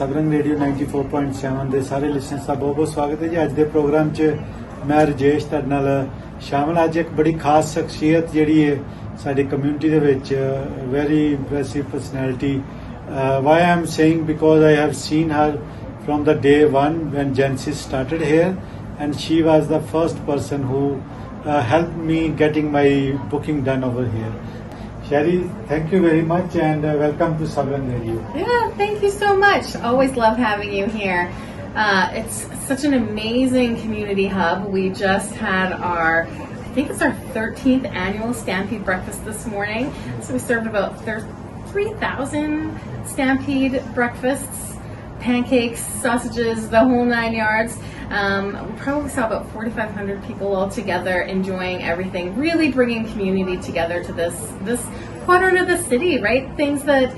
Sabrang radio 94.7 ਦੇ ਸਾਰੇ listeners ਦਾ ਬਹੁਤ ਬਹੁਤ ਸਵਾਗਤ ਹੈ ਜੀ। ਅੱਜ ਦੇ ਪ੍ਰੋਗਰਾਮ 'ਚ ਮੈਂ ਰਜੇਸ਼ ਤੁਹਾਡੇ ਨਾਲ ਸ਼ਾਮਲ। ਅੱਜ ਇੱਕ ਬੜੀ ਖਾਸ ਸ਼ਖਸੀਅਤ ਜਿਹੜੀ ਹੈ ਸਾਡੀ ਕਮਿਊਨਿਟੀ ਦੇ ਵਿੱਚ, very impressive personality. Why I am saying, because I have seen her from the day one when Genesis started here, and she was the first person who helped me getting my booking done over here. Sherry, thank you very much and welcome to Sabran Radio. Yeah, thank you so much. Always love having you here. It's such an amazing community hub. We just had I think it's our 13th annual Stampede breakfast this morning. So we served about 3,000 Stampede breakfasts, pancakes, sausages, the whole 9 yards. We probably saw about 4,500 people all together enjoying everything, really bringing community together to this quadrant of the city, right? Things that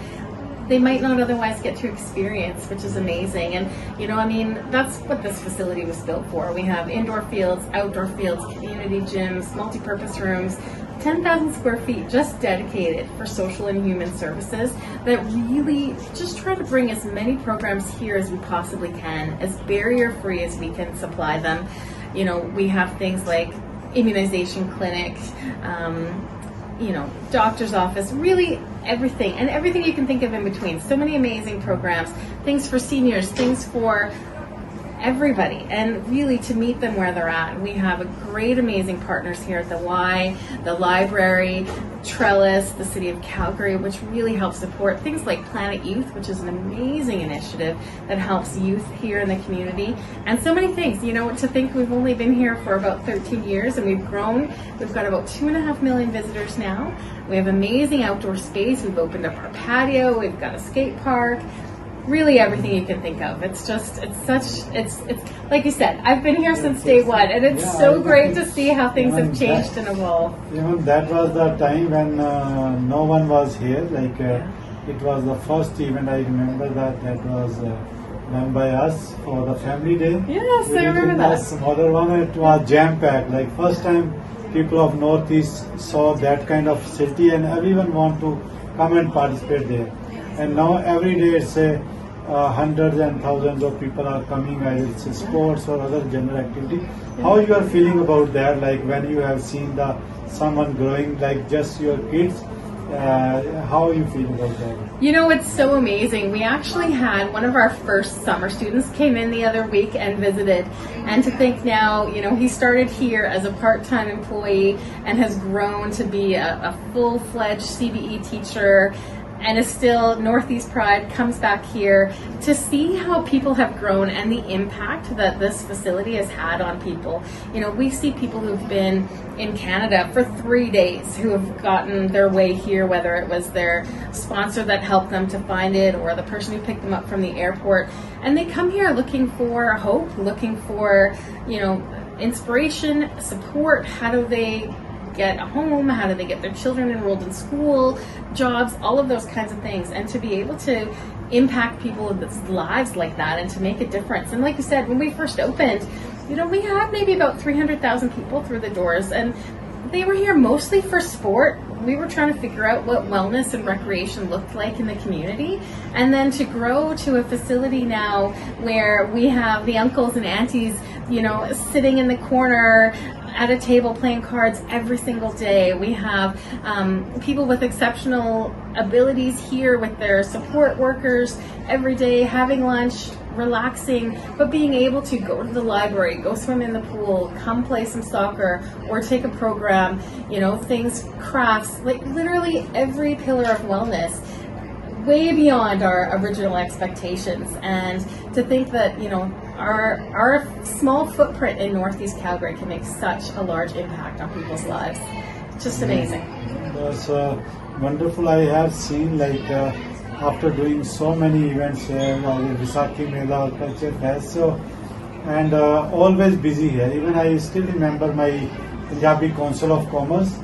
they might not otherwise get to experience, which is amazing. And that's what this facility was built for. We have indoor fields, outdoor fields, community gyms, multi-purpose rooms, 10,000 square feet just dedicated for social and human services that really just try to bring as many programs here as we possibly can, as barrier-free as we can supply them. We have things like immunization clinics, doctor's office, really everything, and everything you can think of in between. So many amazing programs, things for seniors, things for everybody, and really to meet them where they're at. We have a great, amazing partners here at the Y, the library, Trellis, the city of Calgary, which really helps support things like Planet Youth, which is an amazing initiative that helps youth here in the community, and so many things. To think we've only been here for about 13 years and we've grown. We've got about 2.5 million visitors now. We have amazing outdoor space. We've opened up our patio. We've got a skate park. Really everything you can think of. It's like you said, I've been here since day one, and it's so great to see how things have changed and evolved. That was the time when no one was here. It was the first event. I remember that was done by us for the family day. Yes, I remember that. The smaller one, it was jam-packed. First time people of Northeast saw that kind of facility, and everyone want to come and participate there. And now every day it's hundreds and thousands of people are coming, either it's sports or other general activity. How you are feeling about that? When you have seen someone growing, just your kids, how you feel about that? It's so amazing. We actually had one of our first summer students came in the other week and visited, and to think now, he started here as a part-time employee and has grown to be a full-fledged CBE teacher, and is still Northeast Pride, comes back here to see how people have grown and the impact that this facility has had on people. We see people who've been in Canada for 3 days who have gotten their way here, whether it was their sponsor that helped them to find it or the person who picked them up from the airport. And they come here looking for hope, looking for, inspiration, support. How do they get a home? How do they get their children enrolled in school, jobs, all of those kinds of things, and to be able to impact people's lives like that and to make a difference. And like you said, when we first opened, we had maybe about 300,000 people through the doors, and they were here mostly for sport. We were trying to figure out what wellness and recreation looked like in the community, and then to grow to a facility now where we have the uncles and aunties, sitting in the corner at a table playing cards every single day. We have people with exceptional abilities here with their support workers every day, having lunch, relaxing, but being able to go to the library, go swim in the pool, come play some soccer, or take a program, things, crafts, literally every pillar of wellness, way beyond our original expectations. And to think that, our small footprint in Northeast Calgary can make such a large impact on people's lives. Just amazing. That's wonderful. I have seen after doing so many events here, Visakhi Mela, Culture Fest, and always busy here. Even I still remember my Punjabi Council of Commerce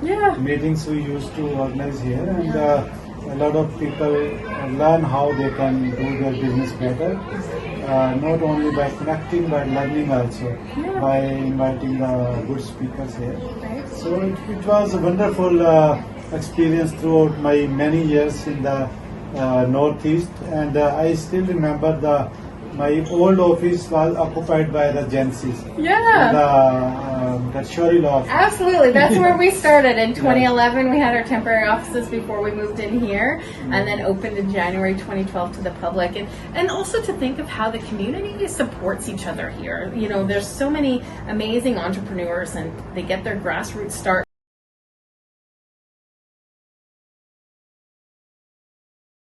meetings we used to organize here, and a lot of people learn how they can do their business better, not only by connecting but learning also by inviting the good speakers here. So it was a wonderful experience throughout my many years in the northeast, and I still remember my old office was occupied by the Genesis. Yeah. That Shori Loft. Absolutely. That's where we started. In 2011, we had our temporary offices before we moved in here, and then opened in January 2012 to the public. And also to think of how the community supports each other here. You know, there's so many amazing entrepreneurs, and they get their grassroots start